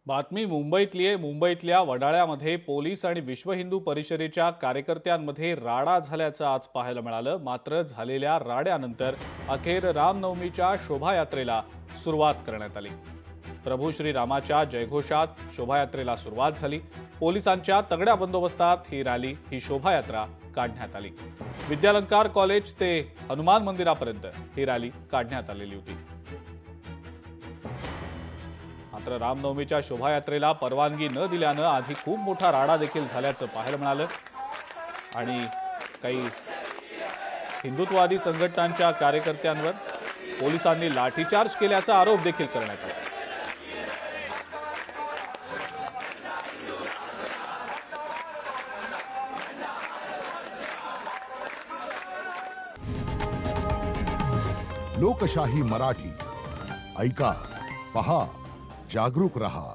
बातमी मुंबईतली आहे। मुंबईतल्या वडाळ्यामध्ये पोलीस आणि विश्व हिंदू परिषदेच्या कार्यकर्त्यांमध्ये राडा झाल्याचं आज पाहायला मिळालं। मात्र झालेल्या राड्यानंतर अखेर रामनवमीच्या शोभायात्रेला सुरुवात करण्यात आली। प्रभू श्रीरामाच्या जयघोषात शोभायात्रेला सुरुवात झाली। पोलिसांच्या तगड्या बंदोबस्तात ही शोभायात्रा काढण्यात आली। विद्यालंकार कॉलेज ते हनुमान मंदिरापर्यंत ही रॅली काढण्यात आलेली होती। मात्र रामनवमीच्या शोभायात्रेला परवानगी न दिल्यानं आधी खूप मोठा राडा देखील झाल्याचं पाहायला मिळालं आणि काही हिंदुत्ववादी संघटनांच्या कार्यकर्त्यांवर पोलिसांनी लाठीचार्ज केल्याचा आरोप देखील करण्यात आला। लोकशाही मराठी ऐका, पहा, जागरूक रहा।